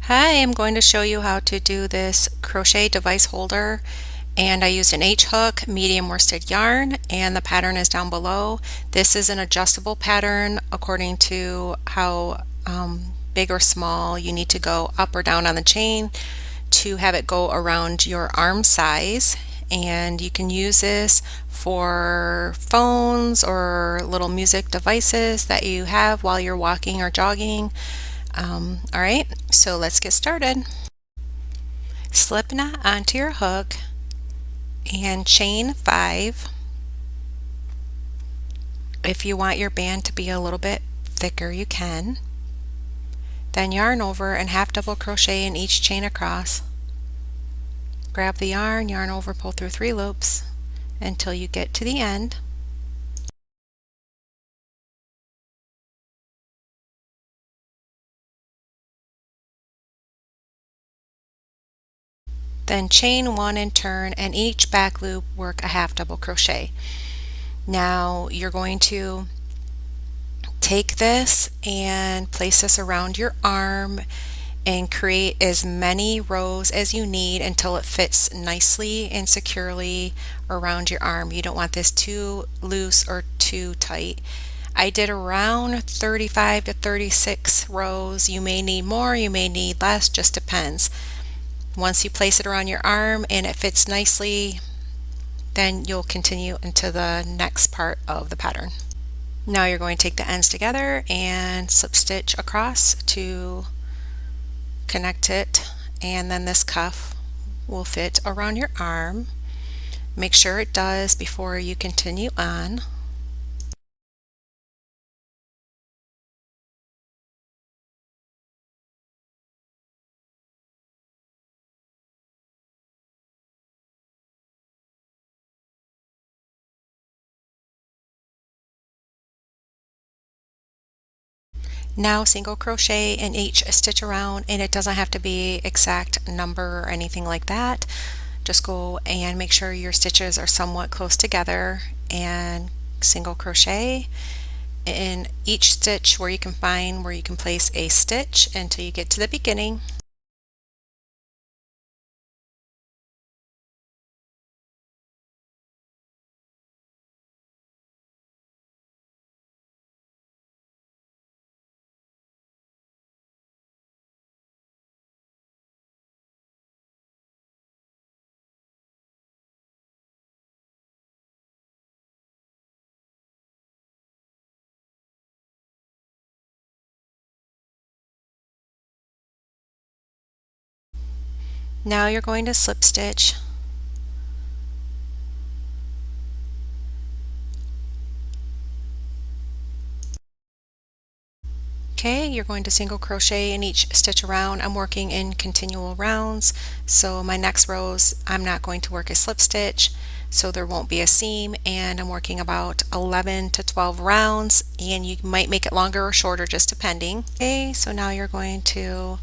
Hi, I'm going to show you how to do this crochet device holder, and I used an H hook, medium worsted yarn, and the pattern is down below. This is an adjustable pattern according to how big or small you need to go up or down on the chain to have it go around your arm size. And you can use this for phones or little music devices that you have while you're walking or jogging. All right, so let's get started. Slip knot onto your hook and chain 5. If you want your band to be a little bit thicker, you can. Then yarn over and half double crochet in each chain across. Grab the yarn over, pull through 3 loops until you get to the end. Then chain 1 and turn, and each back loop work a half double crochet. Now you're going to take this and place this around your arm and create as many rows as you need until it fits nicely and securely around your arm. You don't want this too loose or too tight. I did around 35 to 36 rows. You may need more, you may need less, just depends. Once you place it around your arm and it fits nicely, then you'll continue into the next part of the pattern. Now you're going to take the ends together and slip stitch across to connect it, and then this cuff will fit around your arm. Make sure it does before you continue on. Now single crochet in each stitch around, and it doesn't have to be exact number or anything like that. Just go and make sure your stitches are somewhat close together and single crochet in each stitch where you can find where you can place a stitch until you get to the beginning. Now you're going to slip stitch Okay, you're going to single crochet in each stitch around. I'm working in continual rounds, so my next rows I'm not going to work a slip stitch, so there won't be a seam, and I'm working about 11 to 12 rounds, and you might make it longer or shorter just depending. Okay, so now you're going to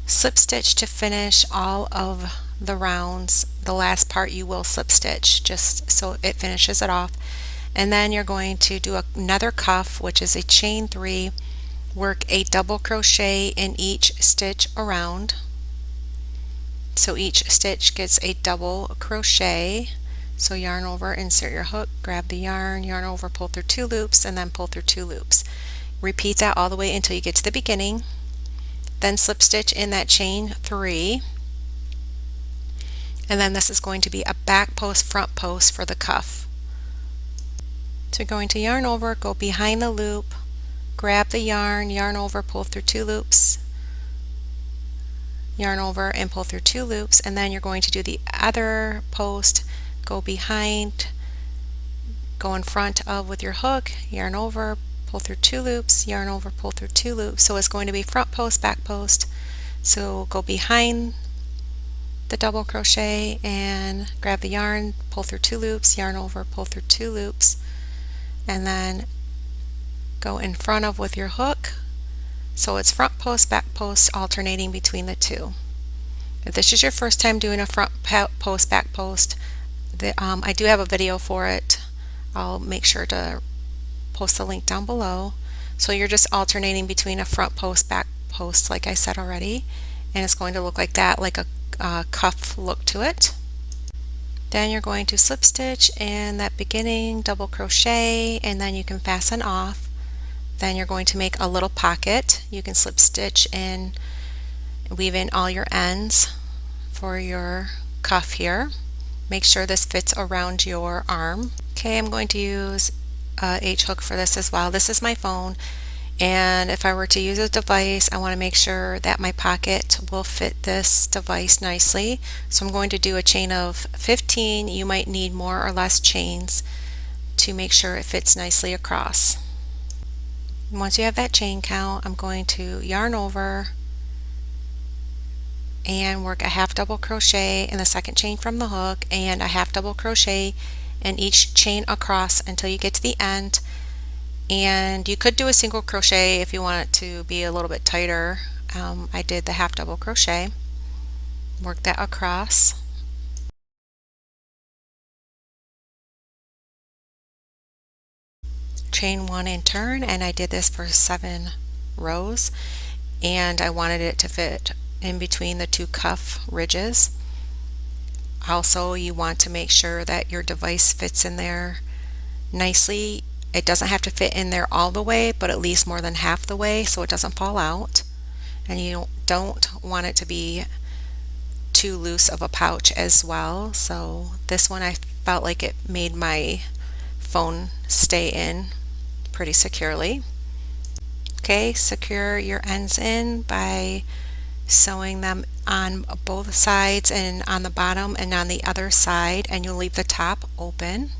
slip stitch to finish all of the rounds. The last part you will slip stitch just so it finishes it off, and then you're going to do another cuff, which is a chain 3. Work a double crochet in each stitch around. So each stitch gets a double crochet. So yarn over, insert your hook, grab the yarn over, pull through 2 loops, and then pull through 2 loops. Repeat that all the way until you get to the beginning. Then slip stitch in that chain 3. And then this is going to be a back post, front post for the cuff. So you're going to yarn over, go behind the loop, grab the yarn over, pull through 2 loops, yarn over and pull through 2 loops, and then you're going to do the other post, go behind, go in front of with your hook, yarn over, pull through 2 loops, yarn over, pull through 2 loops. So it's going to be front post, back post. So go behind the double crochet and grab the yarn, pull through 2 loops, yarn over, pull through 2 loops, and then go in front of with your hook. So it's front post, back post, alternating between the two. If this is your first time doing a front post, back post, I do have a video for it. I'll make sure to post the link down below. So you're just alternating between a front post, back post, like I said already, and it's going to look like that, like a cuff look to it. Then you're going to slip stitch in that beginning double crochet, and then you can fasten off. Then you're going to make a little pocket. You can slip stitch in, weave in all your ends for your cuff here. Make sure this fits around your arm. Okay, I'm going to use a H hook for this as well. This is my phone, and if I were to use a device, I want to make sure that my pocket will fit this device nicely. So I'm going to do a chain of 15. You might need more or less chains to make sure it fits nicely across. And once you have that chain count, I'm going to yarn over and work a half double crochet in the second chain from the hook and a half double crochet in each chain across until you get to the end. And you could do a single crochet if you want it to be a little bit tighter. I did the half double crochet, work that across, chain one and turn, and I did this for 7 rows, and I wanted it to fit in between the two cuff ridges. Also, you want to make sure that your device fits in there nicely. It doesn't have to fit in there all the way, but at least more than half the way so it doesn't fall out. And you don't want it to be too loose of a pouch as well. So this one I felt like it made my phone stay in pretty securely. Okay, secure your ends in by sewing them on both sides and on the bottom and on the other side, and you'll leave the top open.